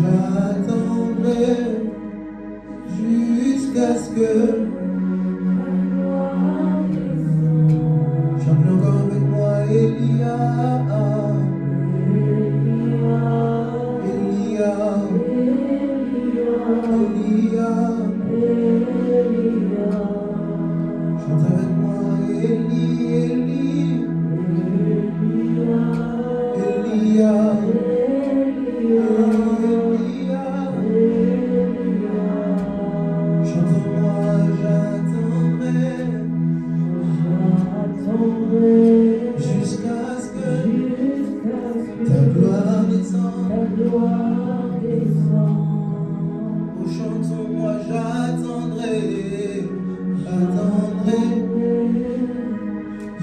j'attendrai jusqu'à ce que chante encore avec moi, Elia, Elia, Elia, chante avec moi, Eli, Eli, Elia, Elia, chante-moi, j'attendrai jusqu'à ce que ta gloire descende. Oh, chantons-moi, j'attendrai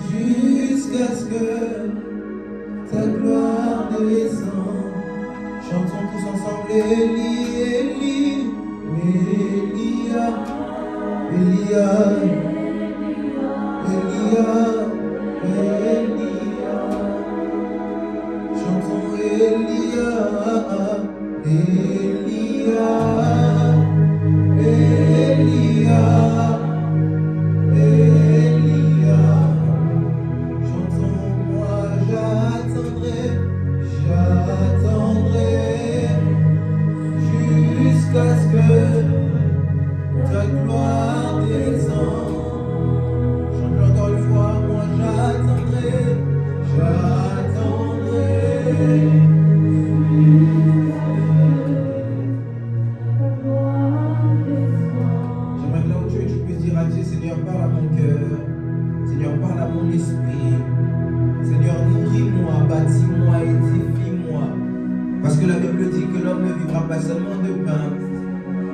jusqu'à ce que ta gloire descende. Chantons tous ensemble, Eli, Eli, Elia, Elia, Elia, Elia. Chantons Elia, Elia, Elia, Elia. Chantons-moi, j'attendrai jusqu'à ce que ta gloire descende. Chante encore une fois, moi j'attendrai. J'aimerais que là où tu es, tu puisses dire à Dieu, Seigneur, parle à mon cœur. Seigneur, parle à mon esprit. Seigneur, nourris-moi, bâtis-moi, édifie-moi. Parce que la Bible dit que l'homme ne vivra pas seulement de pain,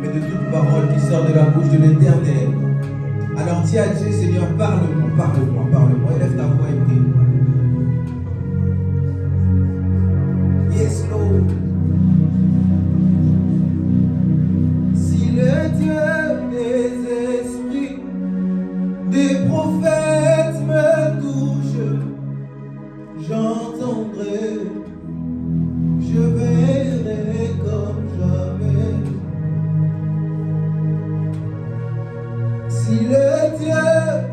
mais de toute parole qui sort de la bouche de l'Éternel. Alors dis à Dieu, Seigneur, parle-moi, parle-moi, parle-moi. Élève ta voix et prie. Yes, Lord. Si le Dieu des esprits, des prophètes me touche, j'entendrai, je verrai comme jamais. Si le Dieu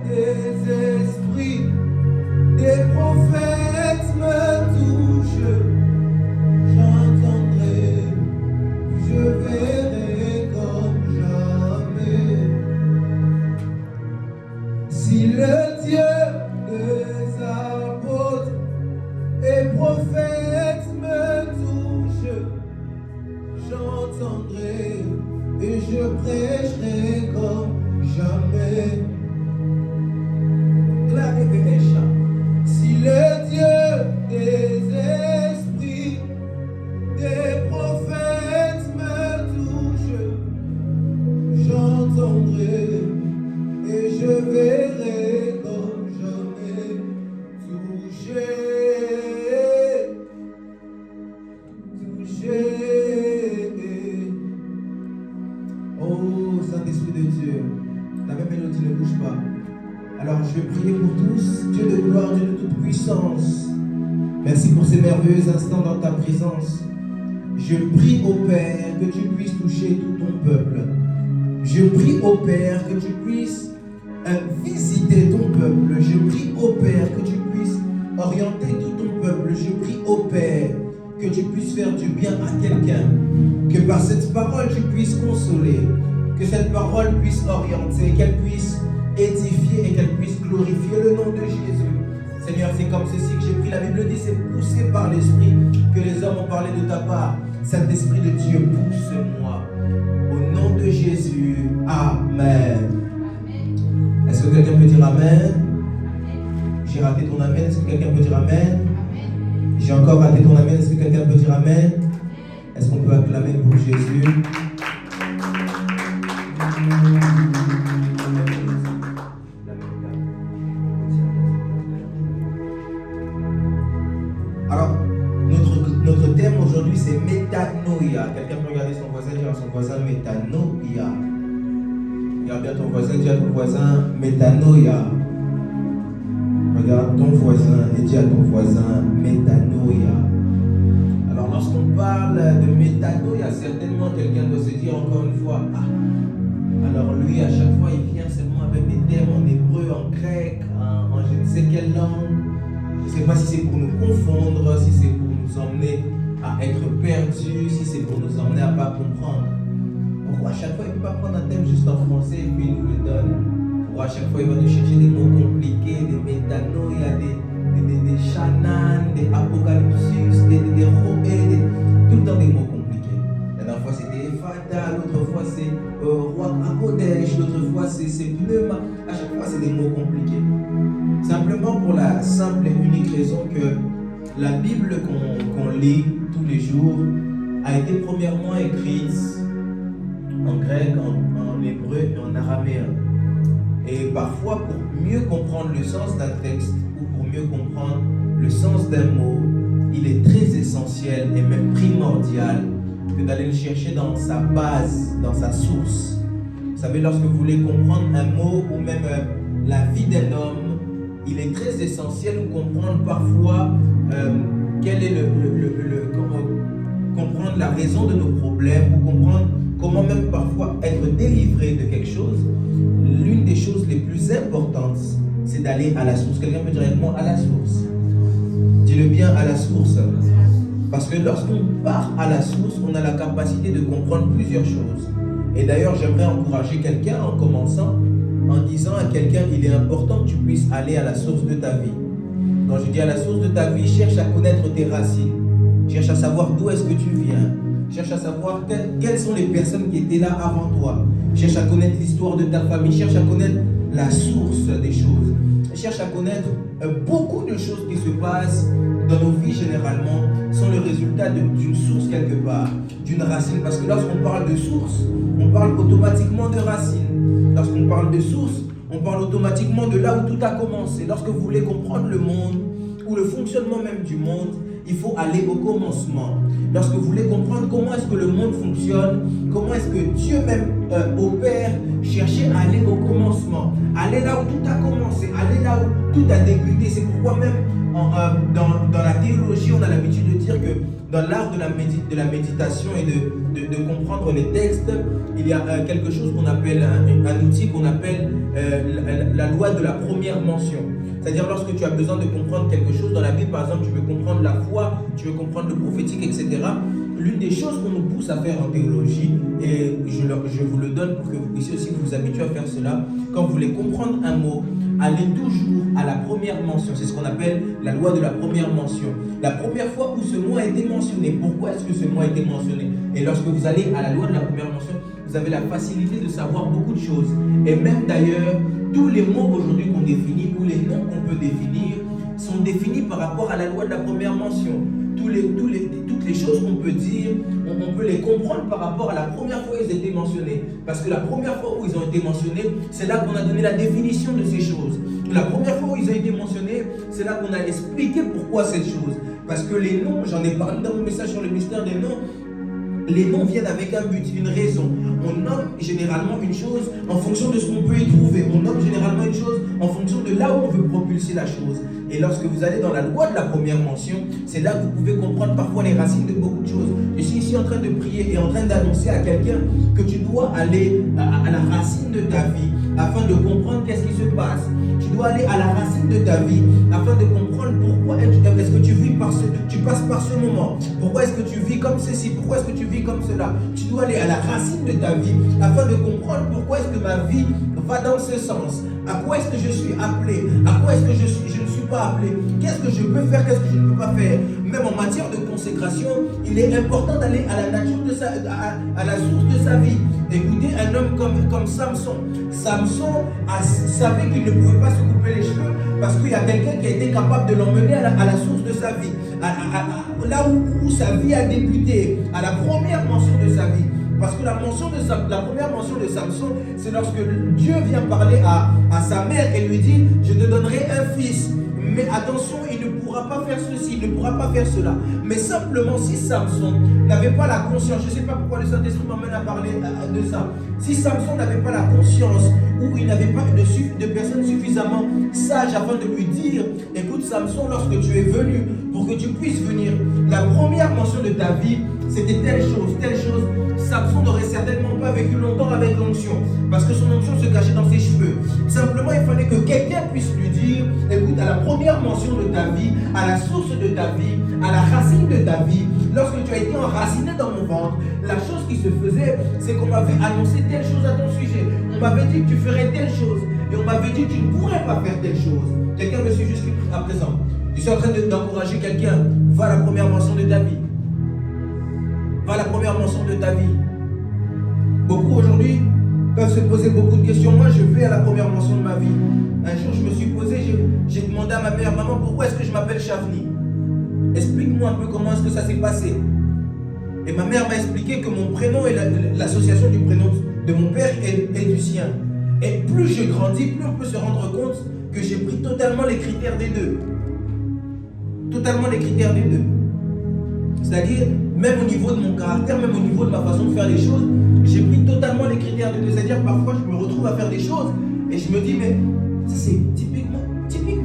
des esprits, des prophètes me touche, j'entendrai, je verrai comme jamais. Si le Dieu des apôtres et prophètes me touche, j'entendrai et je prêcherai comme jamais. Si le Dieu des esprits, des prophètes me touche, j'entendrai et je verrai comme jamais. Touché. Oh, Saint-Esprit de Dieu, la même mélodie ne bouge pas. Alors je vais prier pour tous. Dieu de gloire, Dieu de toute puissance, merci pour ces merveilleux instants dans ta présence. Je prie au Père que tu puisses toucher tout ton peuple. Je prie au Père que tu puisses visiter ton peuple. Je prie au Père que tu puisses orienter tout ton peuple. Je prie au Père que tu puisses faire du bien à quelqu'un. Que par cette parole tu puisses consoler. Que cette parole puisse orienter, qu'elle puisse édifier et qu'elle puisse glorifier le nom de Jésus. Seigneur, c'est comme ceci que j'ai pris. La Bible dit, c'est poussé par l'Esprit que les hommes ont parlé de ta part. Saint-Esprit de Dieu, pousse-moi. Au nom de Jésus, Amen. Est-ce que quelqu'un peut dire Amen? J'ai raté ton Amen. Est-ce que quelqu'un peut dire Amen? J'ai encore raté ton Amen. Est-ce que quelqu'un peut dire Amen? Est-ce qu'on peut acclamer pour Jésus? Alors, notre thème aujourd'hui c'est métanoïa. Quelqu'un peut regarder son voisin et dire à son voisin métanoïa. Regarde bien ton voisin et dis à ton voisin métanoïa. Regarde ton voisin et dis à ton voisin métanoïa. parle de méthano, il y a certainement quelqu'un doit se dire encore une fois, alors lui, à chaque fois, il vient seulement avec des termes en hébreu, en grec, en je ne sais quelle langue. Je ne sais pas si c'est pour nous confondre, si c'est pour nous emmener à être perdus, si c'est pour nous emmener à ne pas comprendre. Pourquoi à chaque fois, il ne peut pas prendre un thème juste en français et puis il nous le donne? Pourquoi à chaque fois, il va nous chercher des mots compliqués, des méthanos, il y a des Shannan, des Apocalypsus, des Roé, tout le temps des mots compliqués. La dernière fois c'était Fata, l'autre fois c'est Roi Akodesh, l'autre fois c'est Pneuma. À chaque fois c'est des mots compliqués. Simplement pour la simple et unique raison que la Bible qu'on lit tous les jours a été premièrement écrite en grec, en hébreu et en araméen. Et parfois pour mieux comprendre le sens d'un texte, pour mieux comprendre le sens d'un mot, il est très essentiel et même primordial que d'aller le chercher dans sa base, dans sa source. Vous savez, lorsque vous voulez comprendre un mot ou même la vie d'un homme, il est très essentiel de comprendre parfois quel est comprendre la raison de nos problèmes ou comprendre comment même parfois être délivré de quelque chose. L'une des choses les plus importantes, c'est d'aller à la source. Quelqu'un peut dire avec moi à la source. Dis-le bien, à la source. Parce que lorsqu'on part à la source, on a la capacité de comprendre plusieurs choses. Et d'ailleurs, j'aimerais encourager quelqu'un en commençant, en disant à quelqu'un, il est important que tu puisses aller à la source de ta vie. Quand je dis à la source de ta vie, cherche à connaître tes racines. Cherche à savoir d'où est-ce que tu viens. Cherche à savoir quelles sont les personnes qui étaient là avant toi. Cherche à connaître l'histoire de ta famille. Cherche à connaître la source des choses. Cherche à connaître beaucoup de choses qui se passent dans nos vies généralement sont le résultat d'une source quelque part, d'une racine. Parce que lorsqu'on parle de source, on parle automatiquement de racine. Lorsqu'on parle de source, on parle automatiquement de là où tout a commencé. Lorsque vous voulez comprendre le monde ou le fonctionnement même du monde, il faut aller au commencement. Lorsque vous voulez comprendre comment est-ce que le monde fonctionne, comment est-ce que Dieu même opère, cherchez à aller au commencement. Aller là où tout a commencé, aller là où tout a débuté. C'est pourquoi même dans la théologie, on a l'habitude de dire que dans l'art de la méditation et de comprendre les textes, il y a quelque chose qu'on appelle, un outil qu'on appelle la loi de la première mention. C'est-à-dire lorsque tu as besoin de comprendre quelque chose dans la Bible, par exemple, tu veux comprendre la foi, tu veux comprendre le prophétique, etc. L'une des choses qu'on nous pousse à faire en théologie, et je vous le donne pour que vous puissiez aussi vous habituer à faire cela, quand vous voulez comprendre un mot, allez toujours à la première mention. C'est ce qu'on appelle la loi de la première mention. La première fois où ce mot a été mentionné, pourquoi est-ce que ce mot a été mentionné? Et lorsque vous allez à la loi de la première mention, vous avez la facilité de savoir beaucoup de choses. Et même d'ailleurs, tous les mots aujourd'hui qu'on définit, ou les noms qu'on peut définir, sont définis par rapport à la loi de la première mention. Toutes les choses qu'on peut dire, on peut les comprendre par rapport à la première fois où ils ont été mentionnés. Parce que la première fois où ils ont été mentionnés, c'est là qu'on a donné la définition de ces choses. La première fois où ils ont été mentionnés, c'est là qu'on a expliqué pourquoi cette chose. Parce que les noms, j'en ai parlé dans mon message sur le mystère des noms, les noms viennent avec un but, une raison. On nomme généralement une chose en fonction de ce qu'on peut y trouver. On nomme généralement une chose en fonction de là où on veut propulser la chose. Et lorsque vous allez dans la loi de la première mention, c'est là que vous pouvez comprendre parfois les racines de beaucoup de choses. Je suis ici en train de prier et en train d'annoncer à quelqu'un que tu dois aller à la racine de ta vie afin de comprendre qu'est-ce qui se passe. Tu dois aller à la racine de ta vie afin de comprendre pourquoi est-ce que tu passes par ce moment. Pourquoi est-ce que tu vis comme ceci? Pourquoi est-ce que tu vis comme cela? Tu dois aller à la racine de ta vie afin de comprendre pourquoi est-ce que ma vie va dans ce sens. À quoi est-ce que je suis appelé? À quoi est-ce que je ne suis pas appelé? Qu'est-ce que je peux faire? Qu'est-ce que je ne peux pas faire? Même en matière de consécration, il est important d'aller à la nature de à la source de sa vie. Écoutez, un homme comme Samson. Samson savait qu'il ne pouvait pas se couper les cheveux parce qu'il y a quelqu'un qui a été capable de l'emmener à la source de sa vie. Là où sa vie a débuté, à la première mention de sa vie. Parce que la première mention de Samson, c'est lorsque Dieu vient parler à sa mère et lui dit, je te donnerai un fils. Mais attention, il ne pourra pas faire ceci, il ne pourra pas faire cela. Mais simplement, si Samson n'avait pas la conscience, je ne sais pas pourquoi le Saint-Esprit m'emmène à parler de ça. Si Samson n'avait pas la conscience, ou il n'avait pas de personnes suffisamment sages afin de lui dire, écoute Samson, lorsque tu es venu pour que tu puisses venir. La première mention de ta vie, c'était telle chose, telle chose. Samson n'aurait certainement pas vécu longtemps avec l'onction, parce que son onction se cachait dans ses cheveux. Simplement, il fallait que quelqu'un puisse lui dire, écoute, à la première mention de ta vie, à la source de ta vie, à la racine de ta vie, lorsque tu as été enraciné dans mon ventre, la chose qui se faisait, c'est qu'on m'avait annoncé telle chose à ton sujet. On m'avait dit que tu ferais telle chose, et on m'avait dit que tu ne pourrais pas faire telle chose. Quelqu'un me suit jusqu'à présent. Je suis en train d'encourager quelqu'un. Va à la première mention de ta vie. Va à la première mention de ta vie. Beaucoup aujourd'hui peuvent se poser beaucoup de questions. Moi, je vais à la première mention de ma vie. Un jour, je me suis posé, j'ai demandé à ma mère, maman, pourquoi est-ce que je m'appelle Chavni? Explique-moi un peu comment est-ce que ça s'est passé. Et ma mère m'a expliqué que mon prénom est l'association du prénom de mon père et du sien. Et plus je grandis, plus on peut se rendre compte que j'ai pris totalement les critères des deux. Totalement les critères des deux. C'est-à-dire, même au niveau de mon caractère, même au niveau de ma façon de faire les choses, j'ai pris totalement les critères des deux. C'est-à-dire, parfois, je me retrouve à faire des choses et je me dis, mais ça, c'est typiquement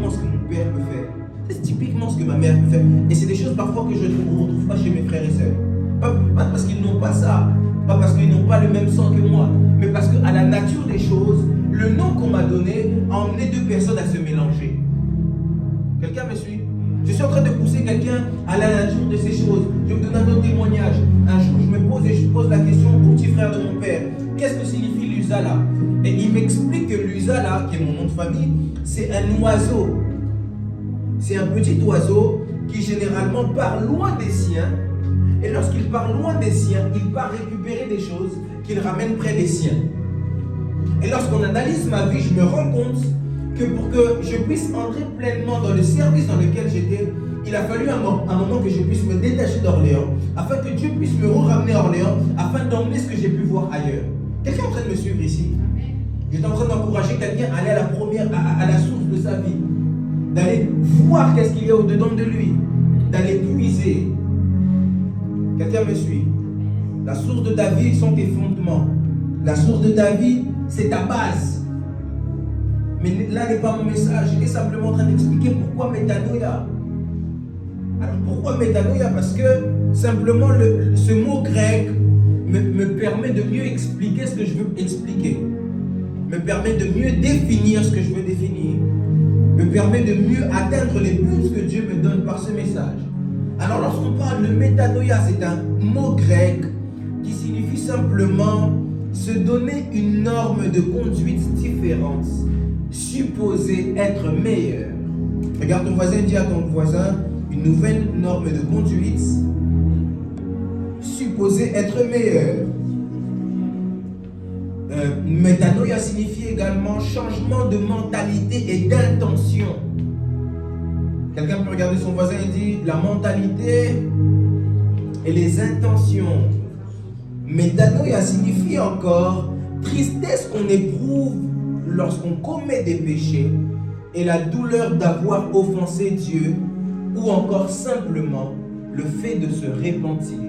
ce que mon père peut faire. C'est typiquement ce que ma mère peut faire. Et c'est des choses parfois que je ne retrouve pas chez mes frères et sœurs. Pas parce qu'ils n'ont pas ça, pas parce qu'ils n'ont pas le même sang que moi, mais parce qu'à la nature des choses, le nom qu'on m'a donné a emmené deux personnes à se mélanger. Quelqu'un me suit? Je suis en train de pousser quelqu'un à la nature de ces choses. Je vous donne un autre témoignage. Un jour, je me pose et je pose la question au petit frère de mon père. Qu'est-ce que signifie l'Uzala? Et il m'explique que l'Uzala, qui est mon nom de famille, c'est un oiseau. C'est un petit oiseau qui généralement part loin des siens. Et lorsqu'il part loin des siens, il part récupérer des choses qu'il ramène près des siens. Et lorsqu'on analyse ma vie, je me rends compte que pour que je puisse entrer pleinement dans le service dans lequel j'étais, il a fallu un moment que je puisse me détacher d'Orléans, afin que Dieu puisse me ramener à Orléans, afin d'emmener ce que j'ai pu voir ailleurs. Quelqu'un est en train de me suivre ici? J'étais en train d'encourager quelqu'un à aller à la source de sa vie, d'aller voir qu'est-ce qu'il y a au-dedans de lui, d'aller puiser. Quelqu'un me suit? La source de ta vie sont tes fondements. La source de ta vie, c'est ta base. Mais là n'est pas mon message. J'étais simplement en train d'expliquer pourquoi métanoïa. Alors pourquoi métanoïa? Parce que simplement ce mot grec me permet de mieux expliquer ce que je veux expliquer. Me permet de mieux définir ce que je veux définir. Me permet de mieux atteindre les buts que Dieu me donne par ce message. Alors lorsqu'on parle de métanoïa, c'est un mot grec qui signifie simplement se donner une norme de conduite différente, supposée être meilleure. Regarde ton voisin, dis à ton voisin, une nouvelle norme de conduite supposée être meilleure. Métanoïa signifie également changement de mentalité et d'intention. Quelqu'un peut regarder son voisin et dire la mentalité et les intentions. Métanoïa signifie encore tristesse qu'on éprouve lorsqu'on commet des péchés et la douleur d'avoir offensé Dieu, ou encore simplement le fait de se repentir.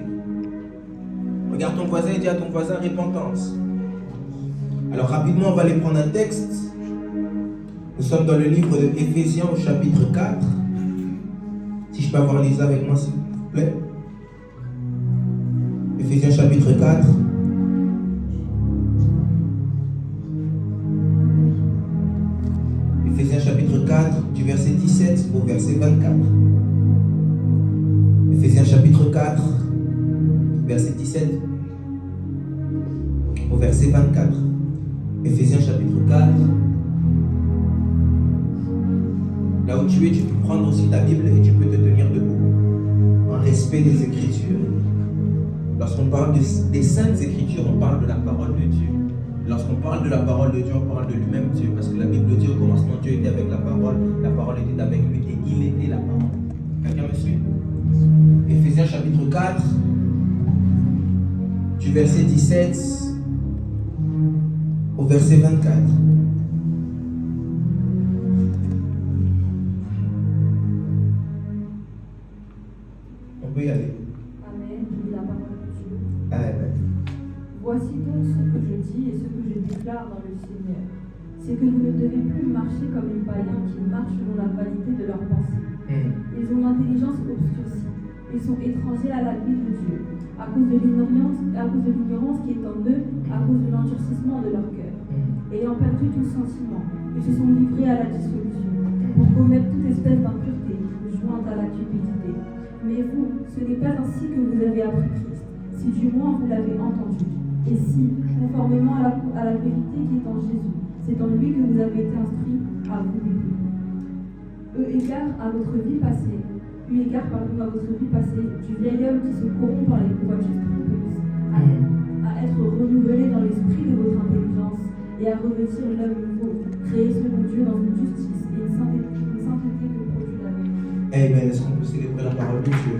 Regarde ton voisin et dis à ton voisin repentance. Alors rapidement on va aller prendre un texte. Nous sommes dans le livre de Éphésiens au chapitre 4. Si je peux avoir Lisa avec moi s'il vous plaît. Éphésiens chapitre 4. Éphésiens chapitre 4 du verset 17 au verset 24. Éphésiens chapitre 4 verset 17 au verset 24. Éphésiens chapitre 4. Là où tu es, tu peux prendre aussi ta Bible et tu peux te tenir debout en respect des Écritures. Lorsqu'on parle des Saintes Écritures, on parle de la parole de Dieu. Lorsqu'on parle de la parole de Dieu, on parle de lui-même Dieu. Parce que la Bible dit au commencement, Dieu était avec la parole était avec lui et il était la parole. Quelqu'un me suit? Éphésiens chapitre 4, du verset 17 au verset 24. On peut y aller. Amen. Je lis la parole de Dieu. Amen. Voici donc ce que je dis et ce que je déclare dans le Seigneur. C'est que vous ne devez plus marcher comme les païens qui marchent selon la vanité de leurs pensées. Ils ont l'intelligence obscurcie. Ils sont étrangers à la vie de Dieu, à cause de l'ignorance qui est en eux, à cause de l'endurcissement de leur cœur. Ayant perdu tout sentiment, ils se sont livrés à la dissolution, pour commettre toute espèce d'impureté, jointe à la cupidité. Mais vous, ce n'est pas ainsi que vous avez appris Christ, si du moins vous l'avez entendu, et si, conformément à la vérité qui est en Jésus, c'est en lui que vous avez été instruits à vous aider. Eu égard à votre vie passée, du vieil homme qui se corrompt par les convoitises trompeuses, à être renouvelé dans l'esprit de votre intelligence et à revêtir l'homme nouveau, créé selon Dieu dans une justice et une sainteté que produit la vérité. Amen. Est-ce qu'on peut célébrer la parole de Dieu?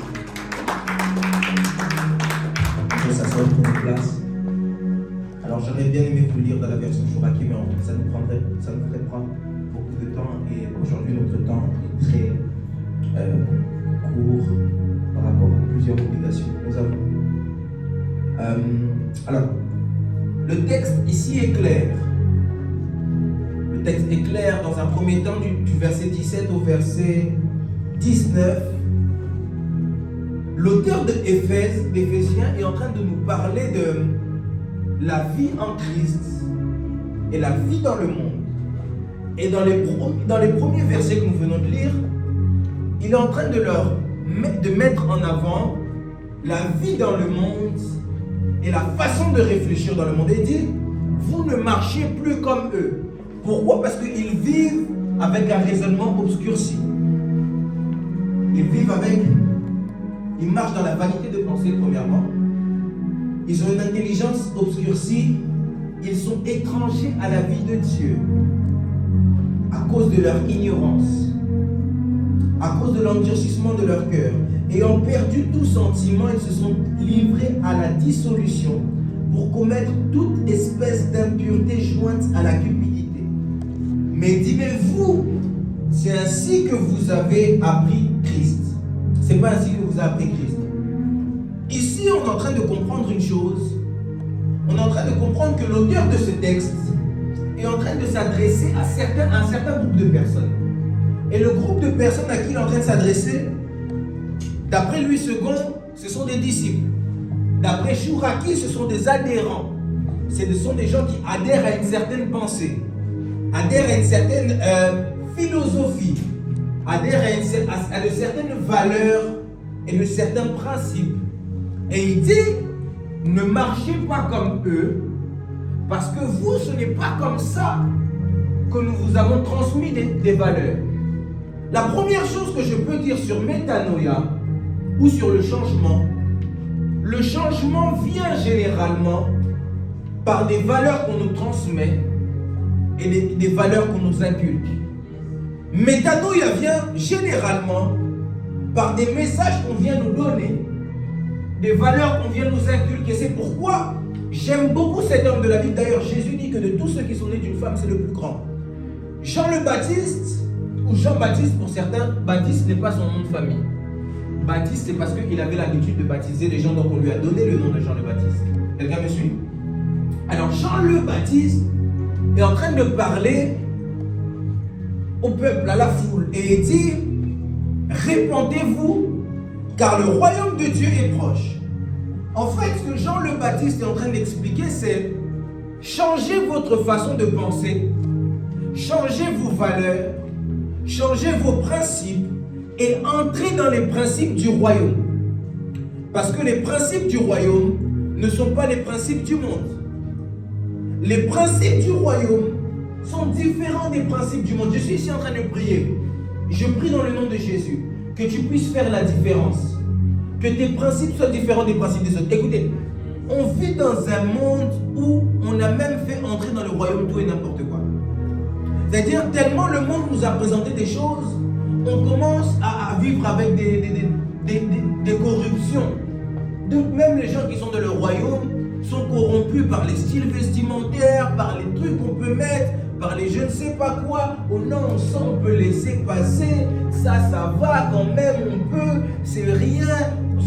On peut s'asseoir pour une place. Alors j'aurais bien aimé vous lire dans la version Chouraki, mais ça nous ferait prendre beaucoup de temps. Et aujourd'hui, notre temps est très court par rapport à plusieurs obligations que nous avons. Alors, le texte ici est clair. Le texte est clair dans un premier temps du verset 17 au verset 19. L'auteur d'Éphésiens est en train de nous parler de la vie en Christ et la vie dans le monde. Et dans les premiers versets que nous venons de lire, il est en train de mettre en avant la vie dans le monde et la façon de réfléchir dans le monde. Et il dit, vous ne marchez plus comme eux. Pourquoi? Parce qu'ils vivent avec un raisonnement obscurci. Ils marchent dans la vanité de penser, premièrement. Ils ont une intelligence obscurcie. Ils sont étrangers à la vie de Dieu à cause de leur ignorance, à cause de l'endurcissement de leur cœur. Ayant perdu tout sentiment, ils se sont livrés à la dissolution pour commettre toute espèce d'impureté jointe à la cupidité. Mais vous, c'est ainsi que vous avez appris Christ. C'est pas ainsi que vous avez appris Christ. Ici, on est en train de comprendre une chose. On est en train de comprendre que l'auteur de ce texte est en train de s'adresser à un certain groupe de personnes. Et le groupe de personnes à qui il est en train de s'adresser, d'après Louis II, ce sont des disciples. D'après Chouraki, ce sont des adhérents. Ce sont des gens qui adhèrent à une certaine pensée, adhèrent à une certaine philosophie, adhèrent à de certaines valeurs et de certains principes. Et il dit, ne marchez pas comme eux, parce que vous, ce n'est pas comme ça que nous vous avons transmis des valeurs. La première chose que je peux dire sur métanoïa ou sur le changement vient généralement par des valeurs qu'on nous transmet et des valeurs qu'on nous inculque. Métanoïa vient généralement par des messages qu'on vient nous donner, des valeurs qu'on vient nous inculquer. C'est pourquoi j'aime beaucoup cet homme de la Bible. D'ailleurs, Jésus dit que de tous ceux qui sont nés d'une femme, c'est le plus grand. Jean le Baptiste, ou Jean-Baptiste pour certains, Baptiste n'est pas son nom de famille. Baptiste, c'est parce qu'il avait l'habitude de baptiser les gens, donc on lui a donné le nom de Jean le Baptiste. Quelqu'un me suit? Alors Jean le Baptiste est en train de parler au peuple, à la foule, et il dit, répandez-vous, car le royaume de Dieu est proche. En fait, ce que Jean le Baptiste est en train d'expliquer, c'est changez votre façon de penser, changez vos valeurs, changez vos principes et entrez dans les principes du royaume. Parce que les principes du royaume ne sont pas les principes du monde. Les principes du royaume sont différents des principes du monde. Je suis ici en train de prier. Je prie dans le nom de Jésus que tu puisses faire la différence. Que tes principes soient différents des principes des autres. Écoutez, on vit dans un monde où on a même fait entrer dans le royaume tout et n'importe quoi. C'est-à-dire, tellement le monde nous a présenté des choses, on commence à vivre avec des corruptions. Donc même les gens qui sont dans le royaume sont corrompus par les styles vestimentaires, par les trucs qu'on peut mettre, par les je ne sais pas quoi. Oh non, ça on peut laisser passer, ça va quand même, on peut, c'est rien,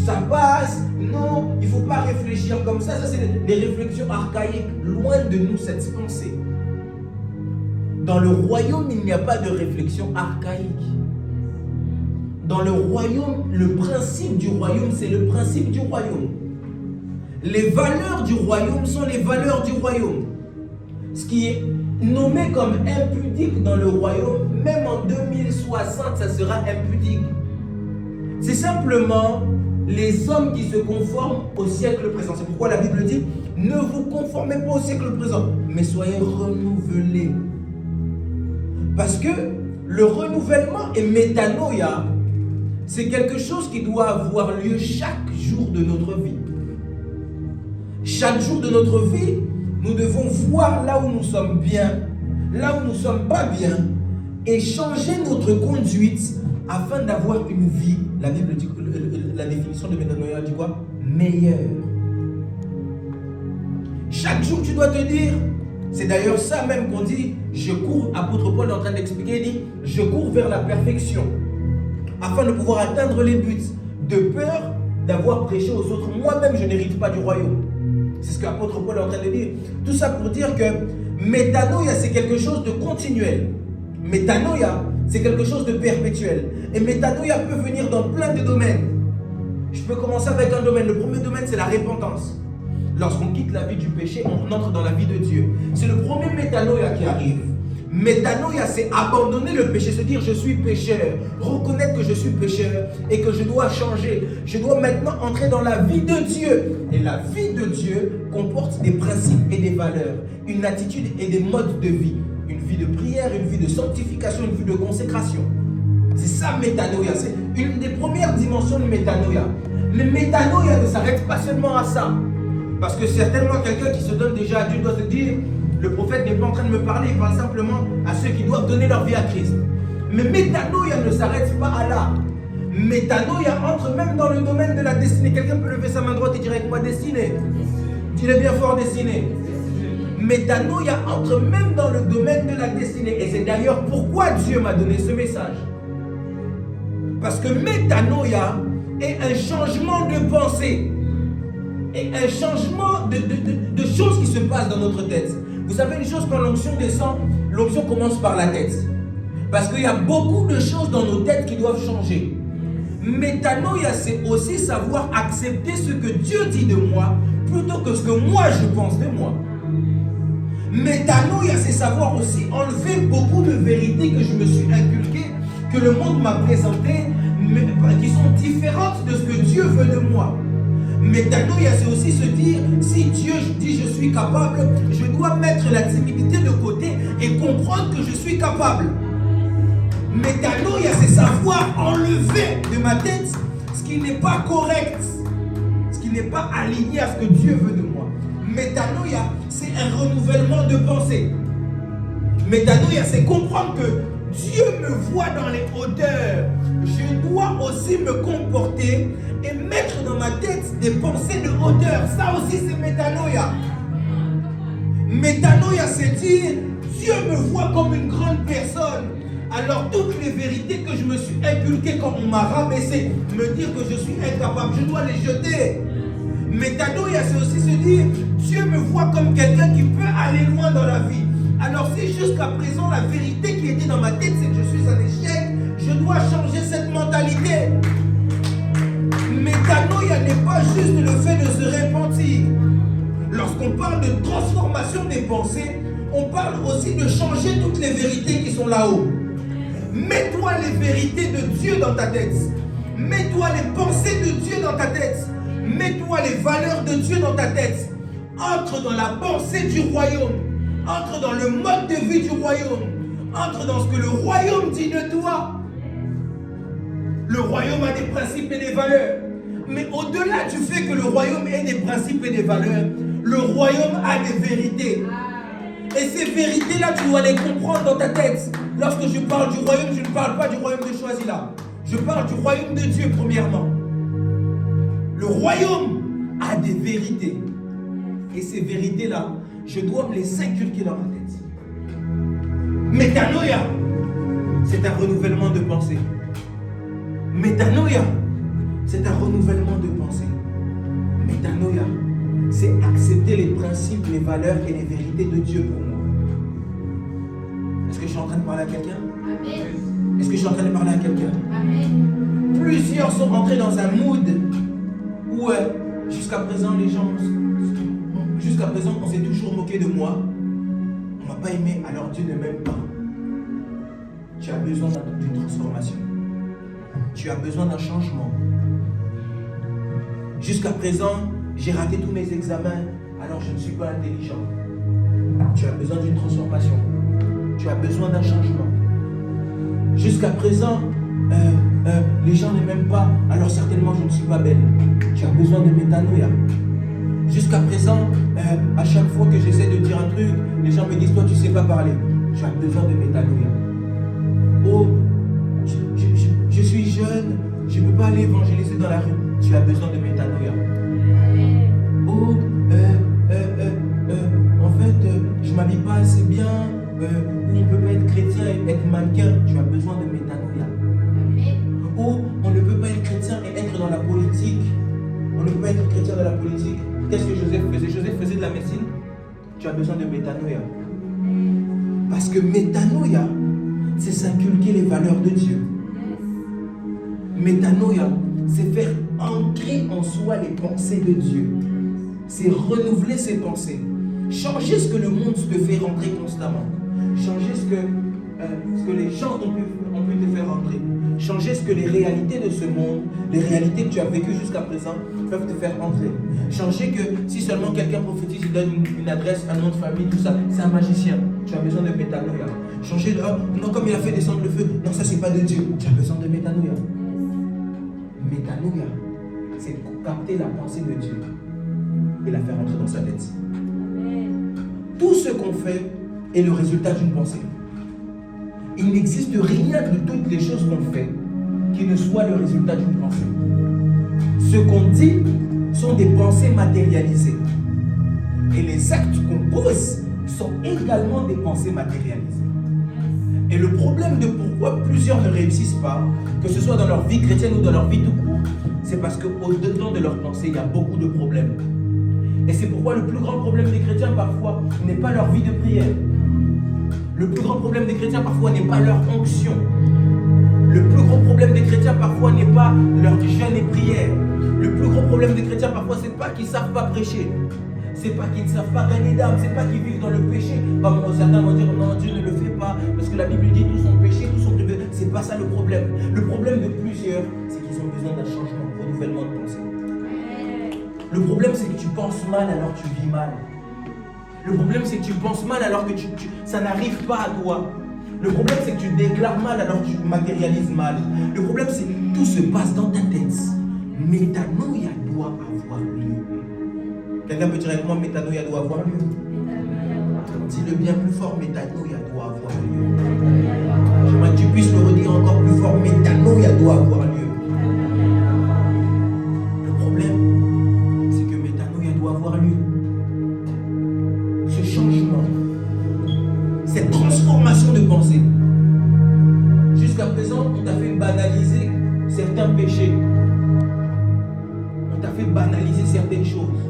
ça passe. Non, il ne faut pas réfléchir comme ça. Ça c'est des réflexions archaïques. Loin de nous cette pensée. Dans le royaume, il n'y a pas de réflexion archaïque. dans le royaume, le principe du royaume, c'est le principe du royaume. Les valeurs du royaume sont les valeurs du royaume. Ce qui est nommé comme impudique dans le royaume, même en 2060, ça sera impudique. C'est simplement les hommes qui se conforment au siècle présent. C'est pourquoi la Bible dit, ne vous conformez pas au siècle présent, mais soyez renouvelés. Parce que le renouvellement et métanoïa, c'est quelque chose qui doit avoir lieu chaque jour de notre vie. Chaque jour de notre vie, nous devons voir là où nous sommes bien, là où nous ne sommes pas bien, et changer notre conduite afin d'avoir une vie. La Bible dit, la définition de métanoïa dit quoi? Meilleure. Chaque jour, tu dois te dire, c'est d'ailleurs ça même qu'on dit, je cours, apôtre Paul est en train d'expliquer, il dit, je cours vers la perfection, afin de pouvoir atteindre les buts, de peur d'avoir prêché aux autres. Moi-même, je n'hérite pas du royaume. C'est ce que l'apôtre Paul est en train de dire. Tout ça pour dire que métanoïa, c'est quelque chose de continuel. Métanoïa, c'est quelque chose de perpétuel. Et métanoïa peut venir dans plein de domaines. Je peux commencer avec un domaine. Le premier domaine, c'est la repentance. Lorsqu'on quitte la vie du péché, on entre dans la vie de Dieu. C'est le premier métanoïa qui arrive. Métanoïa, c'est abandonner le péché, se dire je suis pécheur, reconnaître que je suis pécheur et que je dois changer. Je dois maintenant entrer dans la vie de Dieu. Et la vie de Dieu comporte des principes et des valeurs, une attitude et des modes de vie. Une vie de prière, une vie de sanctification, une vie de consécration. C'est ça métanoïa, c'est une des premières dimensions de métanoïa. Mais métanoïa ne s'arrête pas seulement à ça. Parce que certainement quelqu'un qui se donne déjà à Dieu doit se dire, le prophète n'est pas en train de me parler, il parle simplement à ceux qui doivent donner leur vie à Christ. Mais métanoïa ne s'arrête pas à là. Métanoïa entre même dans le domaine de la destinée. Quelqu'un peut lever sa main droite et dire avec moi destinée. Dis-le bien fort, destinée. Métanoïa entre même dans le domaine de la destinée. Et c'est d'ailleurs pourquoi Dieu m'a donné ce message. Parce que métanoïa est un changement de pensée. Et un changement de choses qui se passent dans notre tête. Vous savez une chose, quand l'onction descend, l'onction commence par la tête. Parce qu'il y a beaucoup de choses dans nos têtes qui doivent changer. Métanoïa, c'est aussi savoir accepter ce que Dieu dit de moi plutôt que ce que moi je pense de moi. Métanoïa, c'est savoir aussi enlever beaucoup de vérités que je me suis inculquées, que le monde m'a présentées, qui sont différentes de ce que Dieu veut de moi. Métanoïa, c'est aussi se dire, si Dieu dit je suis capable, je dois mettre la timidité de côté et comprendre que je suis capable. Métanoïa, c'est savoir enlever de ma tête ce qui n'est pas correct, ce qui n'est pas aligné à ce que Dieu veut de moi. Métanoïa, c'est un renouvellement de pensée. Métanoïa, c'est comprendre que Dieu me voit dans les hauteurs. Je dois aussi me comporter et mettre dans ma tête des pensées de hauteur. Ça aussi, c'est métanoïa. Métanoïa, c'est dire Dieu me voit comme une grande personne. Alors toutes les vérités que je me suis inculquées quand on m'a rabaissé, me dire que je suis incapable, je dois les jeter. Métanoïa, c'est aussi se dire Dieu me voit comme quelqu'un qui peut aller loin dans la vie. Alors si jusqu'à présent la vérité qui était dans ma tête c'est que je suis un échec, je dois changer cette mentalité. Métanoïa n'est pas juste le fait de se repentir. Lorsqu'on parle de transformation des pensées, on parle aussi de changer toutes les vérités qui sont là-haut. Mets-toi les vérités de Dieu dans ta tête. Mets-toi les pensées de Dieu dans ta tête. Mets-toi les valeurs de Dieu dans ta tête. Entre dans la pensée du royaume. Entre dans le mode de vie du royaume. Entre dans ce que le royaume dit de toi. Le royaume a des principes et des valeurs. Mais au-delà du fait que le royaume ait des principes et des valeurs, le royaume a des vérités. Et ces vérités-là, tu dois les comprendre dans ta tête. Lorsque je parle du royaume, je ne parle pas du royaume de Choisila. Je parle du royaume de Dieu, premièrement. Le royaume a des vérités. Et ces vérités-là, je dois me les inculquer dans ma tête. Métanoïa, c'est un renouvellement de pensée. Métanoïa, c'est un renouvellement de pensée. Métanoïa, c'est accepter les principes, les valeurs et les vérités de Dieu pour moi. Est-ce que je suis en train de parler à quelqu'un? Est-ce que je suis en train de parler à quelqu'un? Amen. Plusieurs sont entrés dans un mood où jusqu'à présent on s'est toujours moqué de moi. On m'a pas aimé, alors Dieu ne m'aime pas. Tu as besoin d'une transformation. Tu as besoin d'un changement. Jusqu'à présent, j'ai raté tous mes examens, alors je ne suis pas intelligent. Tu as besoin d'une transformation. Tu as besoin d'un changement. Jusqu'à présent, les gens ne m'aiment pas, alors certainement je ne suis pas belle. Tu as besoin de métanoïa. Jusqu'à présent, à chaque fois que j'essaie de dire un truc, les gens me disent, toi tu ne sais pas parler. Tu as besoin de métanoïa. Oh, je suis jeune, je ne peux pas aller évangéliser dans la rue. Tu as besoin de métanoïa. Oh, en fait, je ne m'habille pas assez bien, ou on ne peut pas être chrétien et être mannequin. Tu as besoin de métanoïa. Oh, on ne peut pas être chrétien et être dans la politique. On ne peut pas être chrétien dans la politique. Qu'est-ce que Joseph faisait? Joseph faisait de la médecine. Tu as besoin de métanoïa. Parce que métanoïa, c'est s'inculquer les valeurs de Dieu. Métanoïa, c'est faire ancrer en soi les pensées de Dieu. C'est renouveler ses pensées. Changer ce que le monde te fait rentrer constamment. Changer ce que les gens ont pu te faire rentrer. Changer ce que les réalités de ce monde, les réalités que tu as vécues jusqu'à présent, peuvent te faire rentrer. Changer que si seulement quelqu'un prophétise, il donne une adresse, un nom de famille, tout ça, c'est un magicien. Tu as besoin de métanoïa. Changer de, non, comme il a fait descendre le feu, non, ça c'est pas de Dieu. Tu as besoin de métanoïa. Métanoïa, c'est capter la pensée de Dieu et la faire entrer dans sa tête. Tout ce qu'on fait est le résultat d'une pensée. Il n'existe rien de toutes les choses qu'on fait qui ne soit le résultat d'une pensée. Ce qu'on dit sont des pensées matérialisées. Et les actes qu'on pose sont également des pensées matérialisées. Et le problème de pourquoi plusieurs ne réussissent pas, que ce soit dans leur vie chrétienne ou dans leur vie tout court, c'est parce qu'au-dedans de leurs pensées, il y a beaucoup de problèmes. Et c'est pourquoi le plus grand problème des chrétiens parfois n'est pas leur vie de prière. Le plus grand problème des chrétiens parfois n'est pas leur onction. Le plus gros problème des chrétiens parfois n'est pas leur jeûne et prière. Le plus gros problème des chrétiens parfois c'est pas qu'ils ne savent pas prêcher. C'est pas qu'ils ne savent pas gagner d'âme. C'est pas qu'ils vivent dans le péché. Comme certains vont dire non, Dieu ne le fait pas. Parce que la Bible dit tous sont péchés, tous sont privés. C'est pas ça le problème. Le problème de plusieurs, c'est qu'ils ont besoin d'un changement, d'un renouvellement de pensée. Le problème c'est que tu penses mal alors tu vis mal. Le problème c'est que tu penses mal alors que ça n'arrive pas à toi. Le problème c'est que tu déclares mal alors que tu matérialises mal. Le problème c'est que tout se passe dans ta tête. Métanoïa doit avoir lieu. Quelqu'un peut dire avec moi, métanoïa doit avoir lieu. Dis-le bien plus fort, métanoïa doit avoir lieu. J'aimerais que tu puisses le redire encore plus fort, métanoïa doit avoir lieu. Le problème c'est que métanoïa doit avoir lieu. Ce changement, cette transformation de pensée. Jusqu'à présent, on t'a fait banaliser certains péchés. On t'a fait banaliser certaines choses.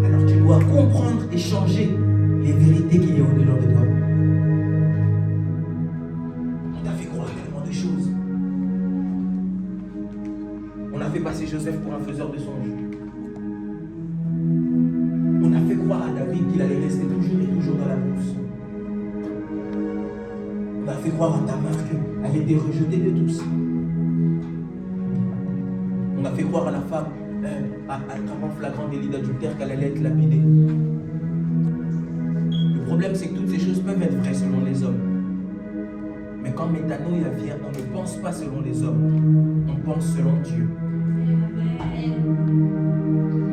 Alors tu dois comprendre et changer les vérités qu'il y a au-dedans de toi. On t'a fait croire tellement de choses. On a fait passer Joseph pour un faiseur de songes. On a fait croire à David qu'il allait rester toujours et toujours dans la bourse. On a fait croire à Tamar qu'elle était rejetée de tous. On a fait croire à la femme, à travers flagrant délit d'adultère, qu'elle allait être lapidée. Le problème, c'est que toutes ces choses peuvent être vraies selon les hommes. Mais quand métanoïa vient, on ne pense pas selon les hommes, on pense selon Dieu.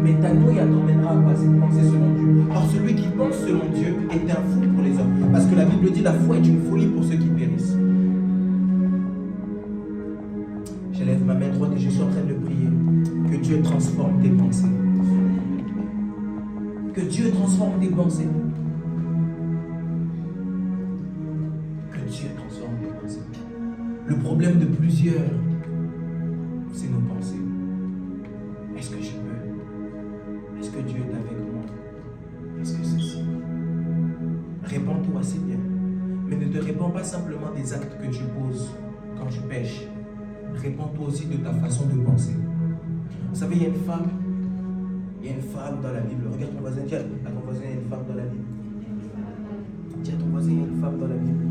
Métanoïa t'emmènera à penser selon Dieu. Or, celui qui pense selon Dieu est un fou pour les hommes. Parce que la Bible dit la foi est une folie pour ceux qui périssent. Je lève ma main droite et je suis en train de prier. Que Dieu transforme tes pensées. Que Dieu transforme tes pensées. Que Dieu transforme tes pensées. Le problème de plusieurs, c'est nos pensées. Est-ce que je peux? Est-ce que Dieu est avec moi? Est-ce que ceci? Répands-toi, c'est bien. Mais ne te répands pas simplement des actes que tu poses. quand tu pêches, répands-toi aussi de ta façon de penser. Vous savez, il y a une femme dans la Bible. Regarde ton voisin, dis à ton voisin, il y a une femme dans la Bible. Dis à ton voisin, il y a une femme dans la Bible.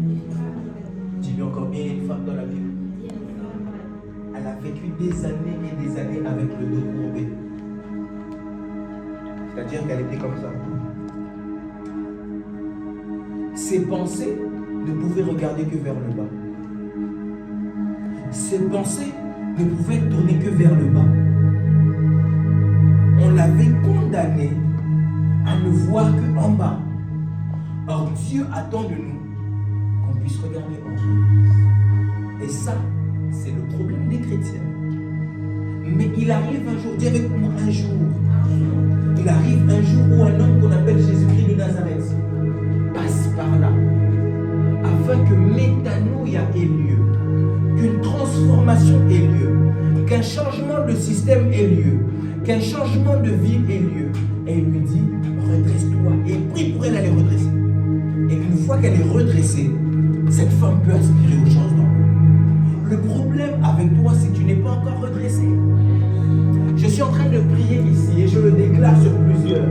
Dis-lui encore bien, il y a une femme dans la Bible. Elle a vécu des années et des années avec le dos courbé. C'est-à-dire qu'elle était comme ça. Ses pensées ne pouvaient regarder que vers le bas. Ses pensées ne pouvaient tourner que vers le bas. On l'avait condamnée à ne voir qu'en bas. Or, Dieu attend de nous qu'on puisse regarder en haut. Et ça, c'est le problème des chrétiens. Mais il arrive un jour, dis avec moi un jour. Il arrive un jour où un homme qu'on appelle Jésus-Christ de Nazareth passe par là, afin que métanoïa ait lieu, qu'une transformation ait lieu, qu'un changement de système ait lieu, qu'un changement de vie ait lieu. Et il lui dit, redresse-toi. Et il prie pour elle, elle est redressée. Et une fois qu'elle est redressée, cette femme peut aspirer aux choses dans l'eau. Le problème avec toi, c'est que tu n'es pas encore redressé. Je suis en train de prier ici et je le déclare sur plusieurs.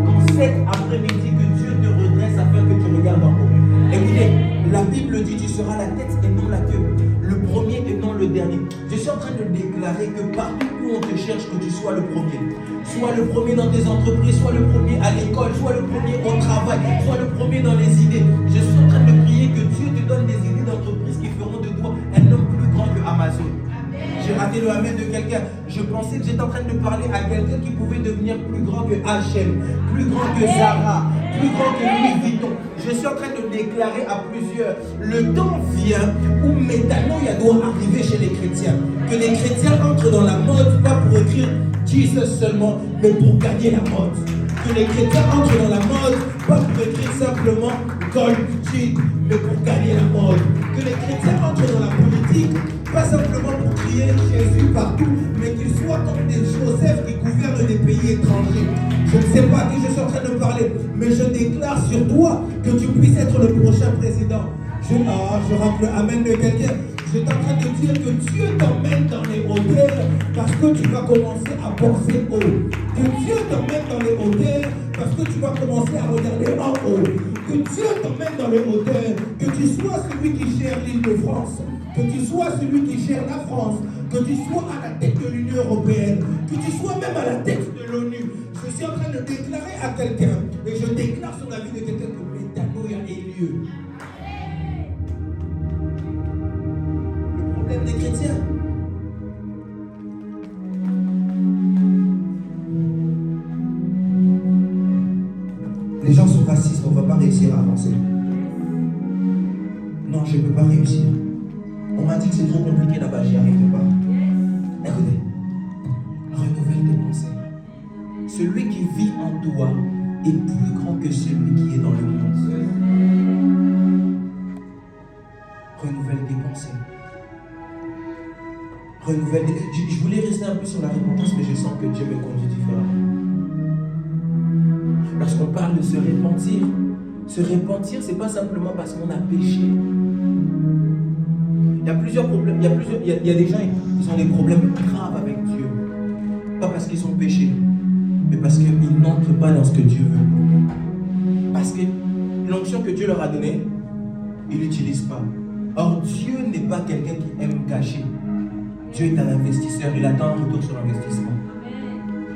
Qu'en cet après-midi, que Dieu te redresse afin que tu regardes en haut. Écoutez, la Bible dit tu seras la tête et non la queue. Le premier et non le dernier. Je suis en train de déclarer que partout où on te cherche, que tu sois le premier. Sois le premier dans tes entreprises, sois le premier à l'école, sois le premier au travail, sois le premier dans les idées. Je suis en train de prier que Dieu te donne des idées d'entreprise qui feront de toi un homme plus grand que Amazon. J'ai raté le amen de quelqu'un. Je pensais que j'étais en train de parler à quelqu'un qui pouvait devenir plus grand que H&M, plus grand que Zara, plus grand que Louis Vuitton. Je suis en train de déclarer à plusieurs, le temps vient où métanoïa doit arriver chez les chrétiens. Que les chrétiens entrent dans la mode, pas pour écrire Jesus seulement, mais pour gagner la mode. Que les chrétiens entrent dans la mode, pas pour écrire simplement Gold Cheat, mais pour gagner la mode. Que les chrétiens entrent dans la politique, pas simplement pour crier Jésus partout, mais qu'ils soient comme des Joseph qui gouvernent des pays étrangers. Je ne sais pas à qui je suis en train de parler, mais je déclare sur toi que tu puisses être le prochain président. Je rentre le amen de quelqu'un. Je suis en train de dire que Dieu t'emmène dans les hauteurs parce que tu vas commencer à penser haut. Que Dieu t'emmène dans les hauteurs parce que tu vas commencer à regarder en haut. Que Dieu t'emmène dans les hauteurs. Que tu sois celui qui gère l'île de France. Que tu sois celui qui gère la France. Que tu sois à la tête de l'Union européenne. Que tu sois même à la tête de l'ONU. Je suis en train de déclarer à quelqu'un, et je déclare sur la vie de quelqu'un que métanoïa ait lieu. Le problème des chrétiens. Les gens sont racistes, on ne va pas réussir à avancer. Non, je ne peux pas réussir. On m'a dit que c'est trop compliqué là-bas, j'y arrive pas. Écoutez, renouvelle tes pensées. Celui qui vit en toi est plus grand que celui qui est dans le monde. Renouvelle tes pensées. Je voulais rester un peu sur la repentance, mais je sens que Dieu me conduit différemment. Lorsqu'on parle de se repentir, c'est pas simplement parce qu'on a péché. Il y a plusieurs problèmes. Il y a des gens, ils ont des problèmes graves avec Dieu. Pas parce qu'ils sont péchés, mais parce qu'ils n'entrent pas dans ce que Dieu veut. Parce que l'onction que Dieu leur a donnée, ils ne l'utilisent pas. Or, Dieu n'est pas quelqu'un qui aime gâcher. Dieu est un investisseur, il attend un retour sur investissement.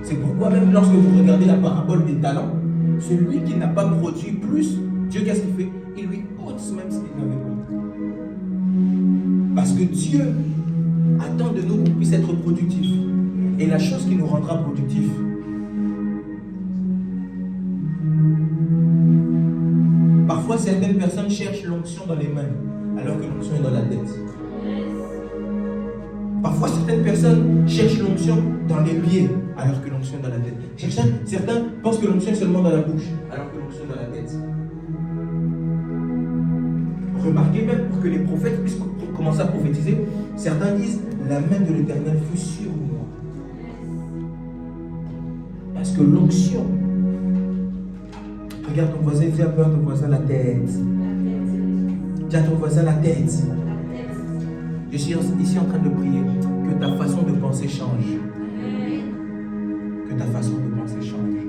C'est pourquoi même lorsque vous regardez la parabole des talents, celui qui n'a pas produit plus, Dieu qu'est-ce qu'il fait? Il lui ôte même ce qu'il avait produit. Parce que Dieu attend de nous qu'on puisse être productifs. Et la chose qui nous rendra productifs, parfois certaines personnes cherchent l'onction dans les mains, alors que l'onction est dans la tête. Parfois certaines personnes cherchent l'onction dans les pieds, alors que l'onction est dans la tête. Certains pensent que l'onction est seulement dans la bouche, alors que l'onction est dans la tête. Remarquez même pour que les prophètes puissent commencer à prophétiser, certains disent la main de l'Éternel fut sur moi. Parce que l'onction, regarde ton voisin, dis un peu à ton voisin la tête. Dis à ton voisin la tête. Je suis ici en train de prier que ta façon de penser change. Que ta façon de penser change.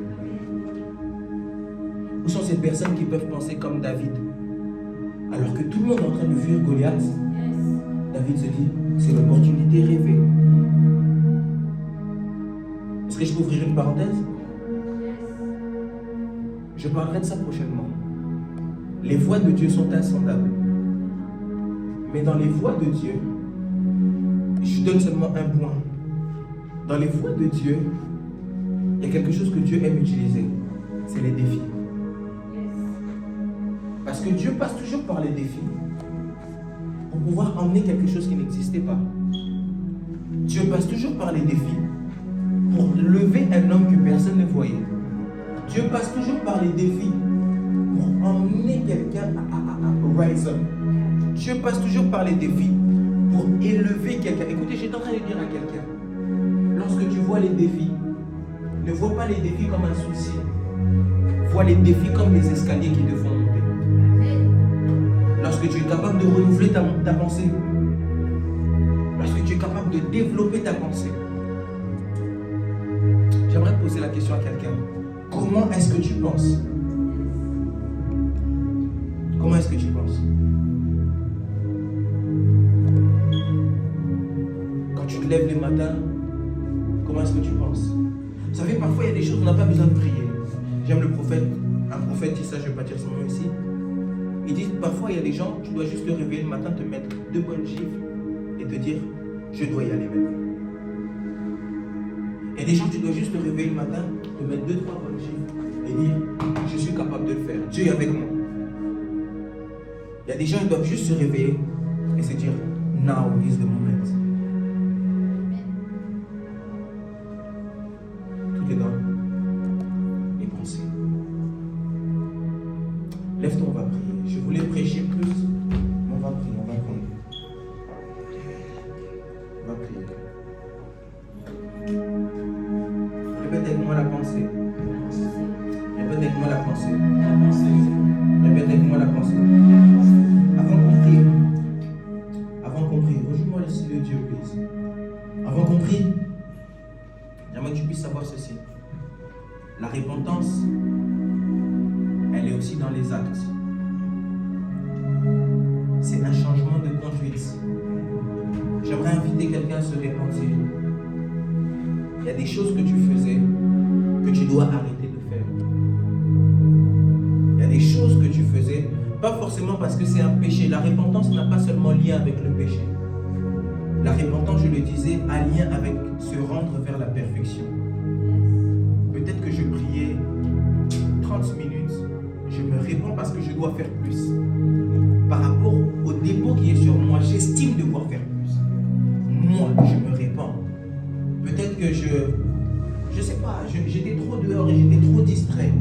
Où sont ces personnes qui peuvent penser comme David? Alors que tout le monde est en train de fuir Goliath, David se dit, c'est l'opportunité rêvée. Est-ce que je peux ouvrir une parenthèse? Je parlerai de ça prochainement. Les voies de Dieu sont insondables. Mais dans les voies de Dieu, je donne seulement un point. Dans les voies de Dieu, il y a quelque chose que Dieu aime utiliser. C'est les défis. Parce que Dieu passe toujours par les défis pour pouvoir emmener quelque chose qui n'existait pas. Dieu passe toujours par les défis pour lever un homme que personne ne voyait. Dieu passe toujours par les défis pour emmener quelqu'un à rise up. Dieu passe toujours par les défis pour élever quelqu'un. Écoutez, j'étais en train de dire à quelqu'un, lorsque tu vois les défis, ne vois pas les défis comme un souci. Vois les défis comme les escaliers qui te font monter. Lorsque tu es capable de renouveler ta pensée, lorsque tu es capable de développer ta pensée, j'aimerais poser la question à quelqu'un. Comment est-ce que tu penses? Comment est-ce que tu penses? Quand tu te lèves le matin, comment est-ce que tu penses? Vous savez, parfois il y a des choses où on n'a pas besoin de prier. J'aime le prophète, un prophète dit ça, je ne vais pas dire son nom ici. Il dit parfois il y a des gens, tu dois juste te réveiller le matin, te mettre 2 bonnes gifles et te dire je dois y aller maintenant. Il y a des gens, tu dois juste te réveiller le matin, te mettre 2-3 bonnes gifles et dire je suis capable de le faire, Dieu est avec moi. Il y a des gens qui doivent juste se réveiller et se dire now is the moment. Tout est dans les pensées. Lève-toi, on va prier. Je voulais prêcher plus, mais on va prier, on va prier. On va prier. Répète avec moi la pensée. Répète avec moi la pensée. Répète avec moi la pensée. Avant qu'on prie, rejoins-moi ici le Dieu, please. Avant qu'on prie, j'aimerais que tu puisses savoir ceci. La repentance, elle est aussi dans les actes. C'est un changement de conduite. J'aimerais inviter quelqu'un à se repentir. Il y a des choses que tu faisais que tu dois arrêter de faire. Il y a des choses que tu faisais, pas forcément parce que c'est un péché. La repentance n'a pas seulement lien avec le péché. La repentance, je le disais, a lien avec se rendre vers la perfection. Peut-être que je priais 30 minutes, je me réponds parce que je dois faire plus. Par rapport au dépôt qui est sur moi, j'estime devoir faire plus. Moi, je me répands. Peut-être que je sais pas, j'étais trop dehors et j'étais trop distrait.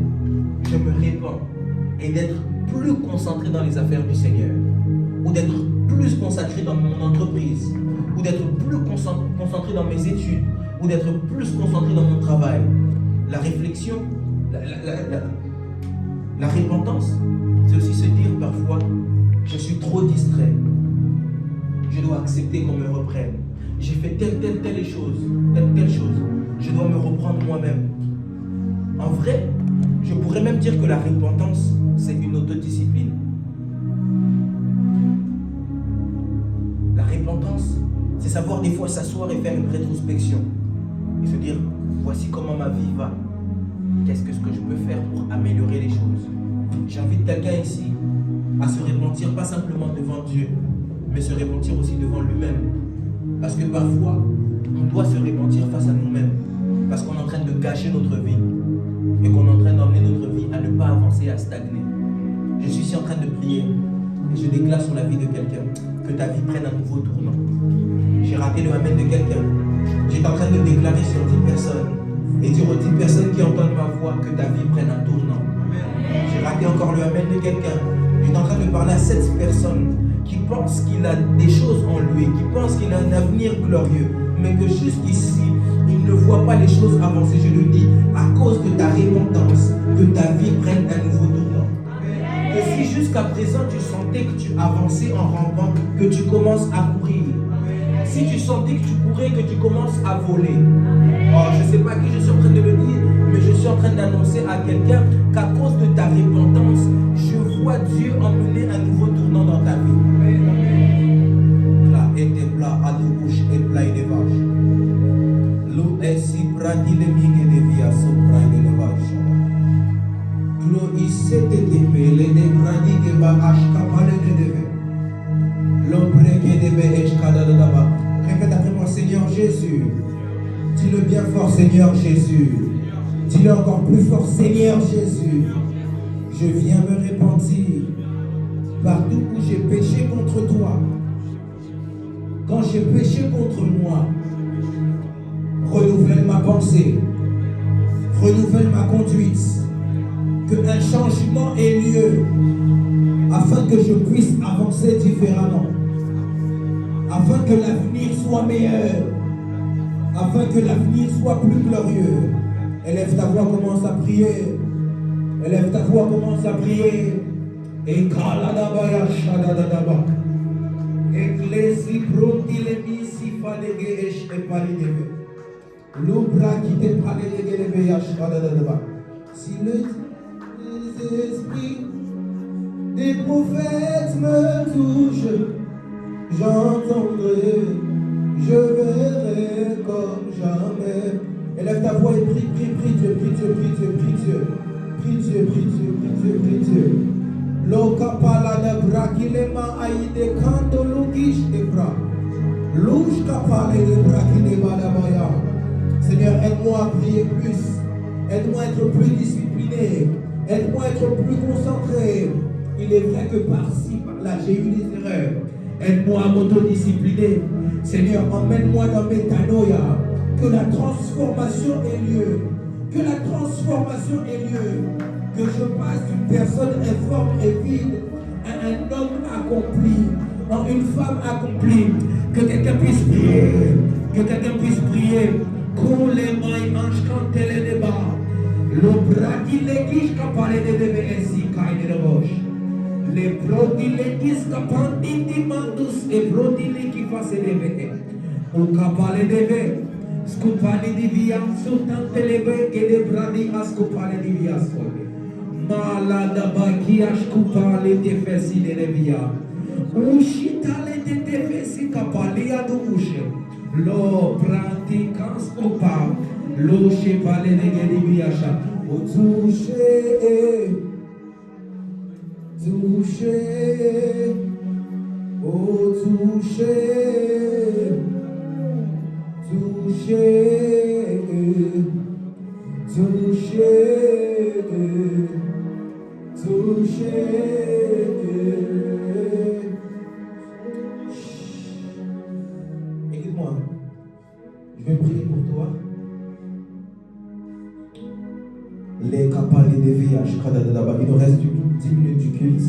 Je me répands. Et d'être plus concentré dans les affaires du Seigneur. Ou d'être plus consacré dans mon entreprise. Ou d'être plus concentré dans mes études. Ou d'être plus concentré dans mon travail. La réflexion, la repentance, c'est aussi se dire parfois, je suis trop distrait. Je dois accepter qu'on me reprenne. J'ai fait telle chose. Je dois me reprendre moi-même. En vrai, je pourrais même dire que la repentance, c'est une autodiscipline. La repentance, c'est savoir des fois s'asseoir et faire une rétrospection. Et se dire, voici comment ma vie va. Qu'est-ce que je peux faire pour améliorer les choses? J'invite quelqu'un ici à se repentir, pas simplement devant Dieu, mais se repentir aussi devant lui-même. Parce que parfois, on doit se repentir face à nous-mêmes. Parce qu'on est en train de gâcher notre vie. Et qu'on est en train d'emmener notre vie à ne pas avancer, à stagner. Je suis ici en train de prier. Et je déclare sur la vie de quelqu'un que ta vie prenne un nouveau tournant. J'ai raté le amen de quelqu'un. J'étais en train de déclarer sur 10 personnes. Et dire aux 10 personnes qui entendent ma voix que ta vie prenne un tournant. J'ai raté encore le amen de quelqu'un. J'étais en train de parler à 7 personnes qui pensent qu'il a des choses en lui, qui pensent qu'il a un avenir glorieux, mais que jusqu'ici, il ne voit pas les choses avancer. Je le dis, à cause de ta repentance, que ta vie prenne un nouveau tournant. Que si jusqu'à présent tu sentais que tu avançais en rampant, que tu commences à courir. Si tu sentais que tu courais, que tu commences à voler. Oh, je ne sais pas à qui je suis en train de le dire, mais je suis en train d'annoncer à quelqu'un qu'à cause de ta repentance, je vois Dieu emmener un nouveau tournant dans ta vie. Là, et des plats, à nos bouches, et plats et des vaches. L'eau est si bradi les migues de via sopra et de vache. L'eau ici de débé, les débradi que va acheter par les débé. L'ombre qui est débé, eshkada de là-bas. Répète après moi, Seigneur Jésus. Dis-le bien fort, Seigneur Jésus. Dis-le encore plus fort, Seigneur Jésus. Je viens me repentir partout où j'ai péché contre toi. Quand j'ai péché contre moi, renouvelle ma pensée, renouvelle ma conduite, qu'un changement ait lieu afin que je puisse avancer différemment, afin que l'avenir soit meilleur, afin que l'avenir soit plus glorieux. Élève ta voix, commence à prier. Élève ta voix, commence à prier. Et kaladabaya shadadadaba. Ecclési brontilemi si falege esh et palidebe. L'oubra qui te palege ya shadadadaba. Si le Saint-Esprit des prophètes me touche, j'entendrai, je verrai comme jamais. Élève ta voix et prie, prie, prie Dieu, prie Dieu, prie Dieu, prie Dieu. Prie Dieu, prie Dieu, prie Dieu, prie Dieu. Loka palada brakilema aide kando lugish ebra. Louche kapale de brakile balabaya. Seigneur, aide-moi à prier plus. Aide-moi à être plus discipliné. Aide-moi à être plus concentré. Il est vrai que par-ci, par-là, j'ai eu des erreurs. Aide-moi à m'autodiscipliner. Seigneur, emmène-moi dans métanoïa. Que la transformation ait lieu. Que la transformation ait lieu. Que je passe d'une personne informe et vide à un homme accompli, en une femme accomplie. Que quelqu'un puisse prier. Que quelqu'un puisse prier. Qu'on les mailles ange quand elle est débat. L'obra qui l'équiche quand parle de bébé ainsi caille de roche. Les produits l'équiche quand indimandus et produits qui fassent des bébés. Au capale de bébé. Scopale di via, soltanto le beghe le bradi a scopale di via sole. Malada bacchia scopale di fessi delle via. Uscitale di te fessi capali ad usce. Lo pratica scopa, lo scepale di via. O touche, touche, o touche. Toucher, toucher, toucher. Écoute-moi, je vais prier pour toi. Les capales des villages, il nous reste 10 minutes du culte.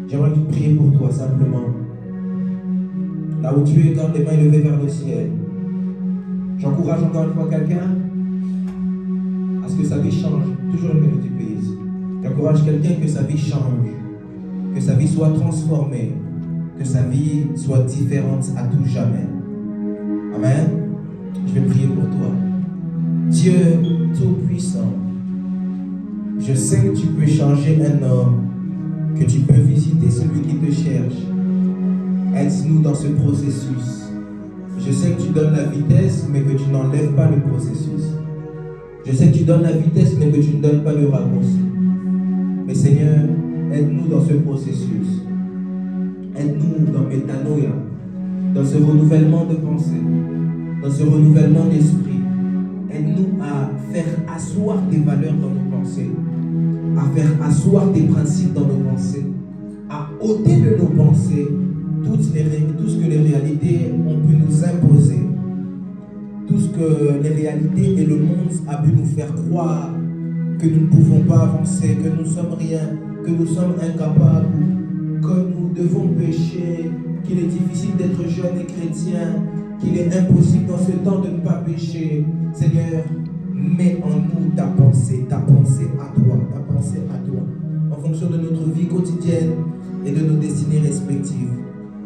J'aimerais prier pour toi simplement. Là où tu es, garde les mains levées vers le ciel. J'encourage encore une fois quelqu'un à ce que sa vie change. Toujours le même du pays. J'encourage quelqu'un que sa vie change, que sa vie soit transformée, que sa vie soit différente à tout jamais. Amen. Je vais prier pour toi. Dieu Tout-Puissant, je sais que tu peux changer un homme, que tu peux visiter celui qui te cherche. Aide-nous dans ce processus. Je sais que tu donnes la vitesse, mais que tu n'enlèves pas le processus. Je sais que tu donnes la vitesse, mais que tu ne donnes pas le raccourci. Mais Seigneur, aide-nous dans ce processus. Aide-nous dans métanoïa, dans ce renouvellement de pensée, dans ce renouvellement d'esprit. Aide-nous à faire asseoir tes valeurs dans nos pensées, à faire asseoir tes principes dans nos pensées, à ôter de nos pensées tout ce que les réalités ont pu nous imposer, tout ce que les réalités et le monde a pu nous faire croire que nous ne pouvons pas avancer, que nous ne sommes rien, que nous sommes incapables, que nous devons pécher, qu'il est difficile d'être jeune et chrétien, qu'il est impossible dans ce temps de ne pas pécher. Seigneur, mets en nous ta pensée à toi, ta pensée à toi, en fonction de notre vie quotidienne et de nos destinées respectives.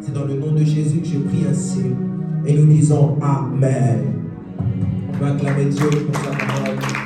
C'est dans le nom de Jésus que je prie ainsi. et nous disons Amen. On va acclamer Dieu pour sa parole.